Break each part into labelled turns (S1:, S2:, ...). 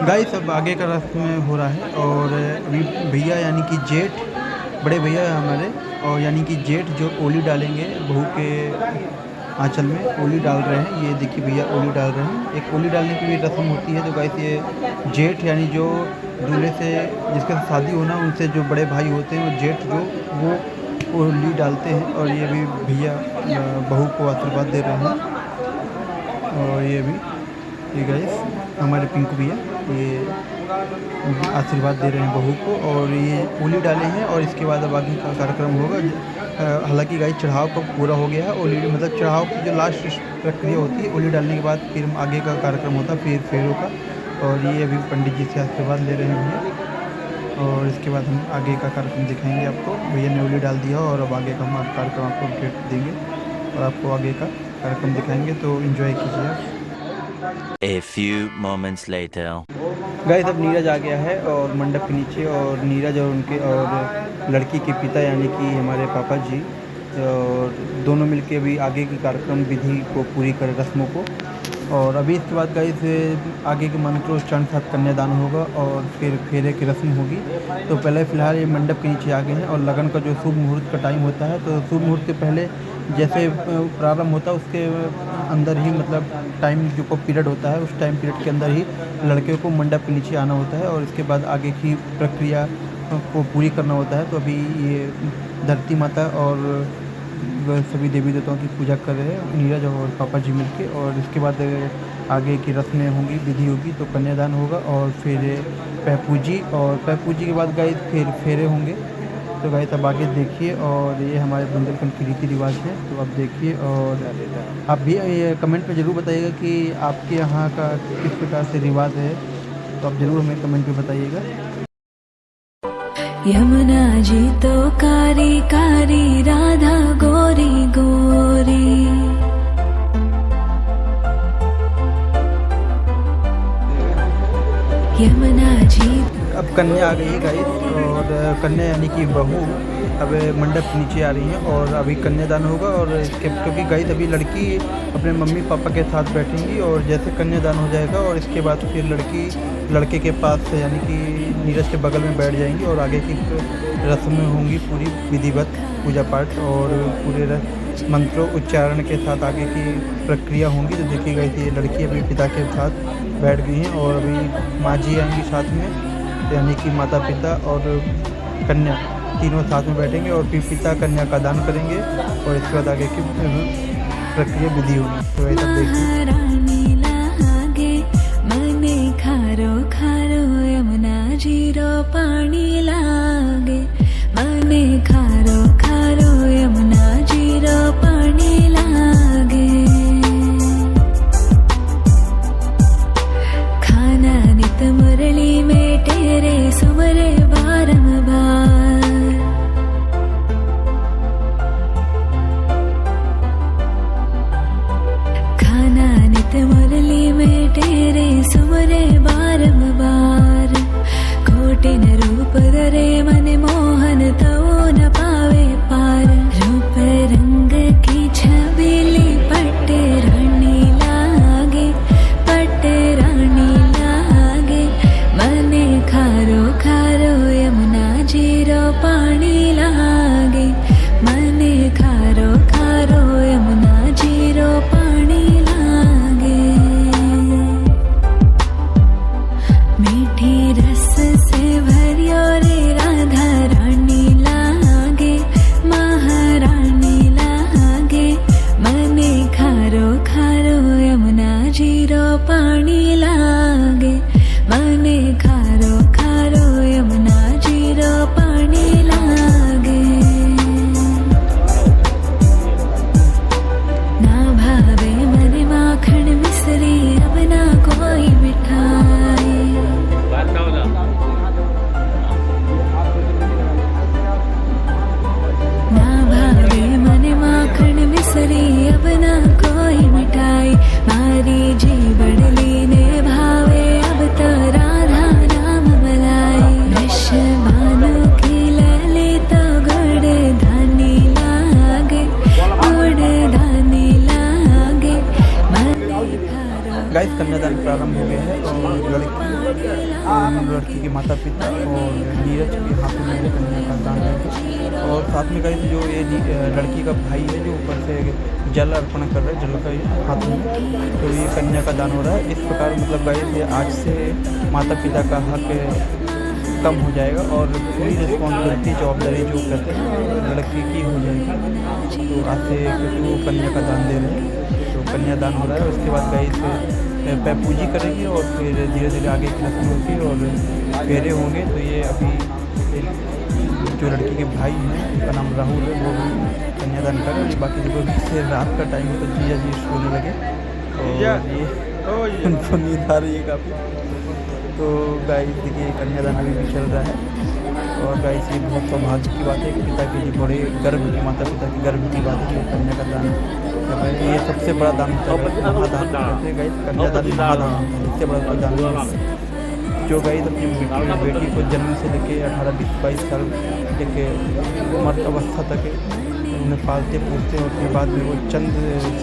S1: Guys अब आगे का रस्म हो रहा है और अभी भैया यानी कि जेठ बड़े भैया है हमारे, और यानी कि जेठ जो ओली डालेंगे बहू के आंचल में ओली डाल रहे हैं। ये देखिए भैया ओली डाल रहे हैं। एक ओली डालने की भी रस्म होती है। तो गाइस ये जेठ यानी जो दूल्हे से जिसके साथ शादी होना उनसे जो बड़े भाई होते हैं वो जेठ जो वो ओली डालते हैं। और ये भी भैया बहू को आशीर्वाद दे रहे हैं। और ये भी ये गाइस हमारे पिंकू भैया ये आशीर्वाद दे रहे हैं बहू को, और ये ओली डाले हैं। और इसके बाद अब आगे का कार्यक्रम होगा। हालांकि गाइस चढ़ाव का पूरा हो गया है। ओली मतलब चढ़ाव की जो लास्ट प्रक्रिया होती है ओली डालने के बाद फिर आगे का कार्यक्रम होता है फिर फेरों का। और ये अभी पंडित जी से आशीर्वाद ले रहे हैं भैया। और इसके बाद हम आगे का कार्यक्रम दिखाएंगे आपको। भैया ने ओली डाल दिया और अब आगे का हम कार्यक्रम आपको अपडेट देंगे और आपको आगे का कार्यक्रम दिखाएंगे। तो एंजॉय कीजिए आप।
S2: A few moments later.
S1: Guys अब नीरज आ गया है और मंडप के नीचे, और नीरज और उनके और लड़की के पिता यानी कि हमारे पापा जी और दोनों मिलके अभी आगे की कार्यक्रम विधि को पूरी करें रस्मों को। और अभी इसके बाद गाइस आगे के मंत्रोच्चारण के साथ कन्यादान होगा और फिर फेरे की रस्म होगी। तो पहले फ़िलहाल ये मंडप के नीचे आ गए हैं और लगन का जो शुभ मुहूर्त का टाइम होता है तो शुभ मुहूर्त के पहले जैसे प्रारंभ होता है उसके अंदर ही मतलब टाइम जो को पीरियड होता है उस टाइम पीरियड के अंदर ही लड़के को मंडप के नीचे आना होता है और इसके बाद आगे की प्रक्रिया को पूरी करना होता है। तो अभी ये धरती माता और सभी देवी देवताओं की पूजा कर रहे हैं नीरज और पापा जी मिलके। और इसके बाद आगे की रस्में होंगी विधि होगी तो कन्यादान होगा और फिर पैपूजी, और पैपूजी के बाद गाइस फिर फेरे होंगे। तो गाइस अब आगे देखिए। और ये हमारे बुंदेलखंड की रीति रिवाज है तो अब देखिए। और आप भी ये कमेंट में ज़रूर बताइएगा कि आपके यहाँ का किस प्रकार से रिवाज है। तो आप ज़रूर हमें कमेंट में बताइएगा।
S3: यमुना जी तो कारी कारी राधा गोरी गोरी। यमुना जी
S1: अब कन्या आ गई है गाइस, और कन्या यानी कि बहू अब मंडप के नीचे आ रही हैं और अभी कन्यादान होगा। और इसके क्योंकि गाइस अभी लड़की अपने मम्मी पापा के साथ बैठेंगी और जैसे कन्यादान हो जाएगा और इसके बाद फिर लड़की लड़के के पास यानी कि नीरज के बगल में बैठ जाएंगी और आगे की रस्में होंगी पूरी विधिवत पूजा पाठ और पूरे मंत्रों उच्चारण के साथ आगे की प्रक्रिया होंगी। तो देखिए गाइस ये लड़की अभी पिता के साथ बैठ गई हैं और अभी माँ जी आएंगी साथ में यानी कि माता पिता और कन्या तीनों साथ में बैठेंगे और फिर पिता कन्या का दान करेंगे और इसके बाद आगे की प्रक्रिया विधि होगी। तो ऐसा देखिए।
S3: मने खारो खारो यमुना जीरो पानी लागे। मने खारो खारो यमुना जीरो पानी लागे। खाना नित मुरली में तेरे सुमरे बारंबार। खाना नित मुरली में तेरे सुमरे बारंबार। कोटिन रूप धरे मन मोहन तो न पावे पार। रूप रंग की छबीली पट रानी लागे। पट रानी लागे। मने खारो खारो यमुना जीरो पानी लागे। मने खारो खारो यमुना जीरो पानी लागे। मीठी रस से भरियो रे राधा
S1: गाइस कन्यादान प्रारंभ हो गया है और लड़की के माता पिता और नीरज के हाथों में कन्या का दान है। और साथ में गाइस जो ये लड़की का भाई है जो ऊपर से जल अर्पण कर रहा है, जल का हाथ में, तो ये कन्या का दान हो रहा है। इस प्रकार मतलब गाइस ये आज से माता पिता का हक कम हो जाएगा और पूरी रिस्पॉन्सिबिलिटी जवाबदारी जो कहते हैं लड़की की हो जाएगी। तो आज से क्योंकि वो कन्या का दान दे रहे हैं तो कन्यादान हो रहा है। उसके बाद गाइस पैर पूजी करेंगे और फिर धीरे धीरे आगे की रस्म होगी और फेरे होंगे। तो ये अभी जो लड़की के भाई हैं उनका नाम राहुल है, वो भी कन्यादान कर रहे हैं। बाकी जब से रात का टाइम है तो जीजा जी सोने लगे और ये उनको नींद आ रही है काफ़ी। तो गाइस देखिए कन्यादान अभी भी चल रहा है और गाइस ये बहुत सौभाग्य की बात है कि पिता के जी बड़े गर्व की, माता पिता की गर्व की बात है कि कन्या का दान कर रहे हैं। ये सबसे बड़ा दान होता है, महादान कहते हैं गाइस, कन्यादान महादान होता है, इससे बड़ा कोई दान नहीं है। जो गाइस अपनी बेटी को जन्म से लेके 18, 20, 22 साल लेके उम्र अवस्था तक उन्हें पालते पोसते हैं। उसके बाद में वो चंद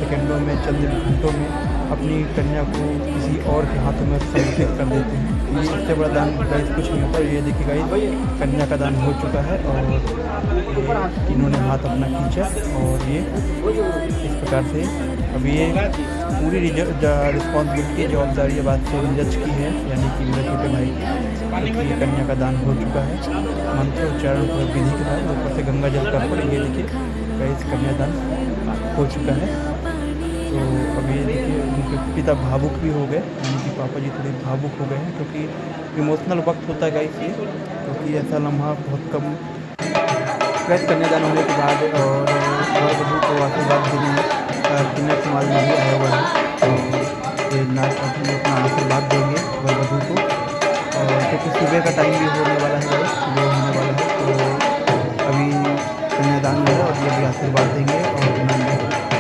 S1: सेकंडों में, चंद घंटों में अपनी कन्या को किसी और के हाथों में समर्पित कर देते हैं। ये इससे बड़ा दान गाइस कुछ नहीं होता। ये देखिए गाइस कन्या का दान हो चुका है और ये इन्होंने हाथ अपना खींचा और ये इस प्रकार से अभी ये पूरी रिस्पॉन्सिबिलिटी जवाबदारी बात से नीरज की है, यानी कि मेरे छोटे भाई की। ये कन्या का दान हो चुका है मंत्रोच्चारण विधि के बाद ऊपर से गंगा जल कर पर ये देखिए गाइस कन्यादान हो चुका है। तो अभी देखिए उनके पिता भावुक भी हो गए, यानी कि पापा जी थोड़े भावुक हो गए हैं क्योंकि इमोशनल वक्त होता है गाइस ये, क्योंकि ऐसा लम्हा बहुत कम। गाइस कन्यादान होने के बाद और वर वधू को आशीर्वाद देने किन्नर समाज में भी आया हुआ है, तो ये अपना आशीर्वाद देंगे वर वधू को। और क्योंकि सुबह का टाइम भी होने वाला है गाइस, सुबह होने वाला है, तो अभी कन्यादान में और ये भी आशीर्वाद देंगे और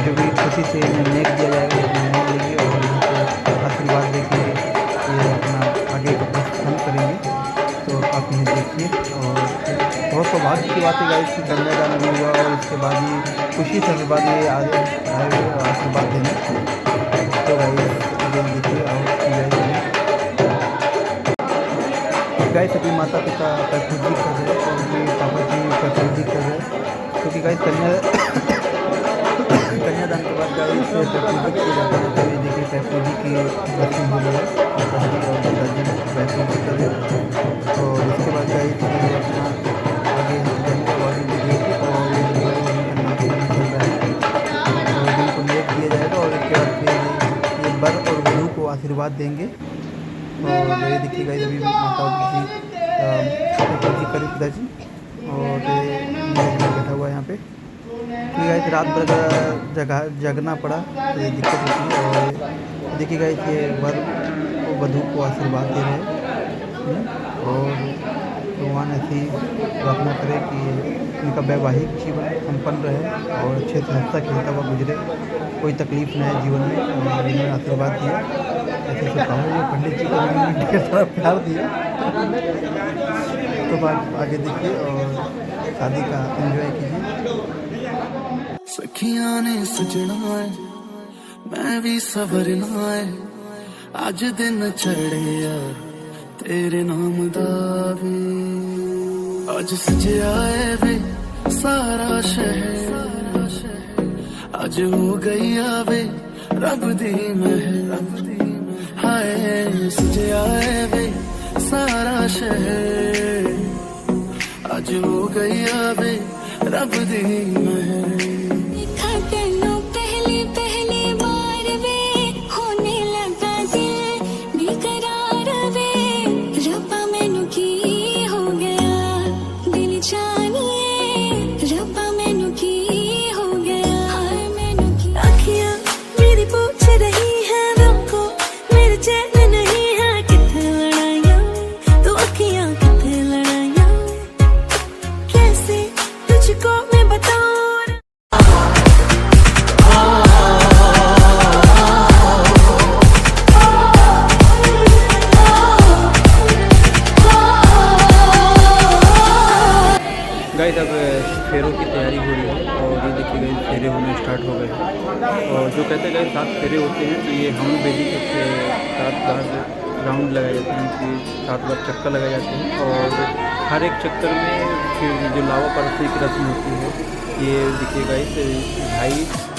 S1: जो भी खुशी से नेक दिया जाएगा वो नेक देंगे और उनको आशीर्वाद देके ये अपना आगे का प्रस्थान करेंगे। तो आप इन्हें देखिए और बहुत सौभाग्य की बात है गाइस कि कन्यादान भी हुआ और इसके बाद ही खुशी से आशीर्वाद ये आए आशीर्वाद देने। तो गाइस देखिए गाइस अभी माता पिता पैपूजी कर रहे हैं और ये पापा जी पैपूजी कर रहे हैं क्योंकि गाइस कन्यादान के बाद गाइस पैपूजी किया जाता है। तो ये देखिए पैपूजी की रस्म हो रही है, दादी और दादाजी पैपूजी कर रहे हैं। और इसके बाद गाइस अपना आगे आगे देखिए और उनको नेक दिया जाएगा और इसके बाद फिर ये वर और वधू को आशीर्वाद देंगे। और ये देखिए गाइस अभी माता जी करीब पिताजी और बैठा हुआ है यहाँ पे। तो गाइस रात भर जगना पड़ा, तो ये दिक्कत होती है। और देखिए गाइस ये वर वधू को आशीर्वाद दे रहे हैं और भगवान ऐसी प्रार्थना करे कि उनका वैवाहिक जीवन संपन्न रहे और अच्छे से हंसता खेलता हुआ गुजरे, कोई तकलीफ न है जीवन में। और इन्होंने आशीर्वाद दिया, ऐसे से कहो ये पंडित जी को ढेर सारा प्यार दिया। तो बात आगे देखिए और शादी का एंजॉय कीजिए।
S4: सखियां ने सजना है मैं भी सवरना है, अज दिन चढ़े यार तेरे नाम दा वे, अज सजया है वे सारा शहर, अज हो गई आवे रब दी महर, हाय सजया है वे सारा शहर, अज हो गई आवे रब दी महर।
S1: गाइस अब फेरों की तैयारी हो रही है और ये देखिए गाइस फेरे होने स्टार्ट हो गए हैं। और जो कहते गए 7 फेरे होते हैं, तो ये हवन बेदी के 7 बार राउंड लगाए जाते हैं, कि 7 बार चक्कर लगाए जाते हैं। और हर एक चक्कर में फिर जो लावा परतने की रस्म होती है, ये देखिएगा इस भाई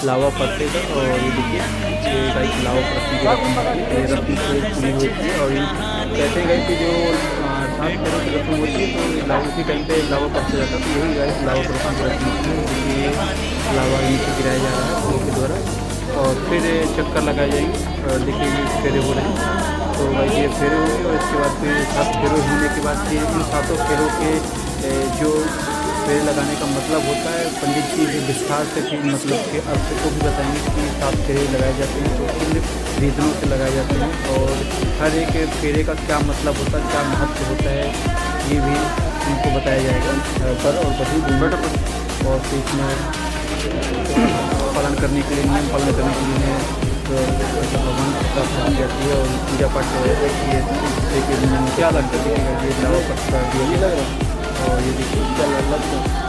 S1: लावा परतेगा, और ये देखिए ये भाई लावा परतने की रस्म होती है, ये रस्म पूरी होती है। और ये कहते गए कि जो 7 फेरों की रस्म होती है, तो लावा उसी टाइम पे लावा परता जाता है, तो यही गाइस लावा परतने की रस्म होती है। देखिए लावा नीचे गिराया जा रहा है फूलों के द्वारा, और फिर चक्कर लगाए जाएंगे। और देखिए ये फेरे हो रहे हैं, तो भाई ये फेरे होंगे, और इसके बाद फिर 7 फेरे होने के बाद फिर इन 7 फेरों के जो फेरे लगाने का मतलब होता है, पंडित जी भी विस्तार से फिर मतलब के अर्थ को भी बताएंगे कि 7 फेरे लगाए जाते हैं, तो किन रीजनों से लगाए जाते हैं, और हर एक फेरे का क्या मतलब होता है, क्या महत्व होता है, ये भी उनको बताया जाएगा। पर और वधू घूंघट और फिर इसमें पालन करने के लिए, नियम पालन करने के लिए भगवान की प्रार्थना की जाती है, और पूजा पाठ जो है ये के दिन में क्या लगता है, ये लावा पत्ता ये लग रहा है, और ये देखिए क्या लगता है।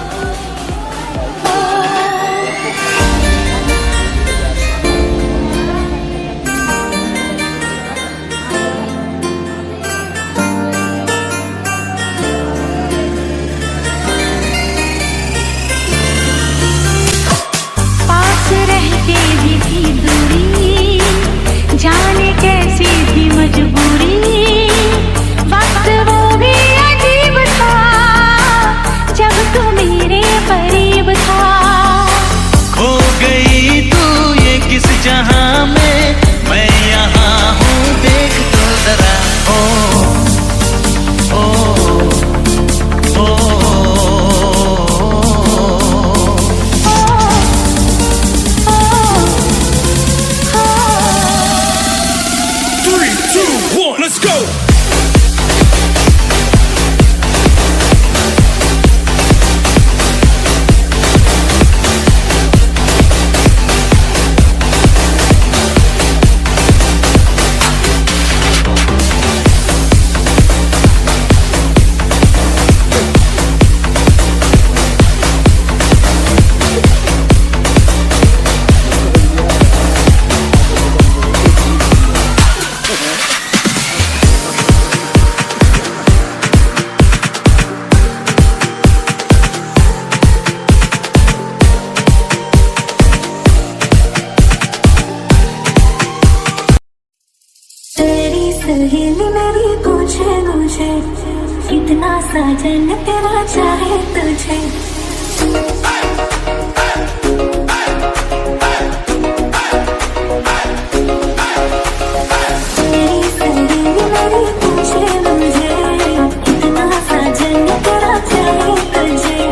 S3: पास रह के भी थी दूरी, जाने कैसी थी मजबूरी, वक्त वो भी अजीब था जब तू मेरे करीब था।
S5: खो गई तू ये किस जहां में, मैं यहाँ हूँ देख तो जरा। ओ ओ ओ, ओ,
S6: Let's go!
S3: तेरी सहेली मेरी पूछे मुझे, कितना साजन तेरा चाहे तुझे। तेरी सहेली मेरी पूछे मुझे, कितना साजन तेरा चाहे तुझे।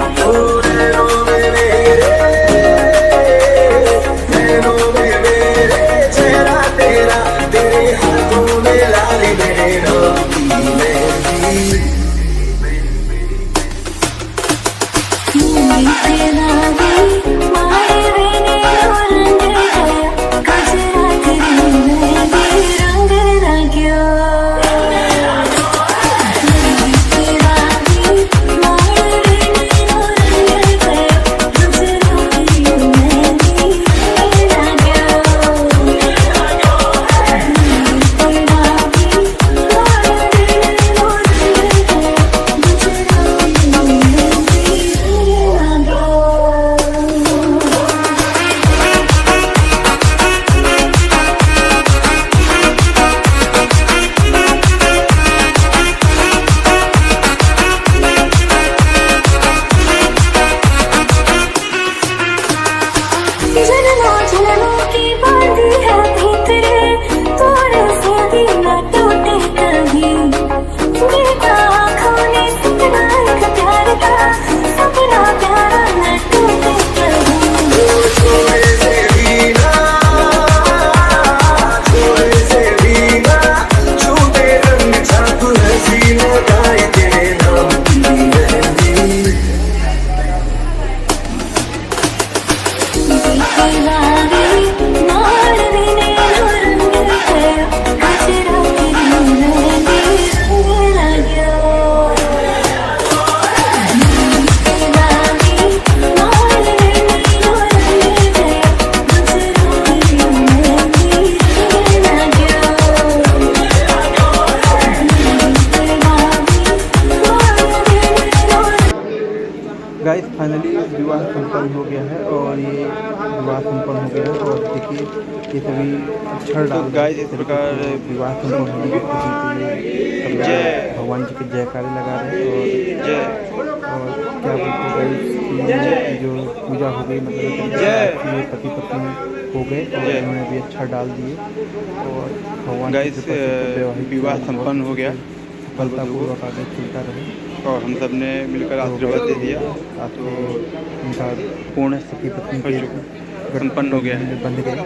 S7: Love you.
S1: संपन्न हो गया और देखिए ये सभी अक्षर डाल
S6: गाइस इस प्रकार
S1: विवाह संपन्न होने की खुशी पे
S6: जय
S1: भगवान जी के जयकारे लगा रहे हैं
S6: जय
S1: और क्या बोलते हैं गाइस जो पूजा हो गई मतलब
S6: जय
S1: पति पत्नी हो गए और
S6: जय।
S1: उन्होंने भी अच्छा डाल दिए और भगवान
S6: गाइस
S1: की कृपा से वैवाहिक
S6: विवाह
S1: जीवन
S6: संपन्न हो गया
S1: सफलतापूर्वक आगे चलता रहे
S6: और हम सब ने मिलकर आशीर्वाद दे दिया
S1: आज तो उनका पूर्ण सती पत्नी
S6: हो
S1: के
S6: संपन्न हो गया है।
S1: बंध गए।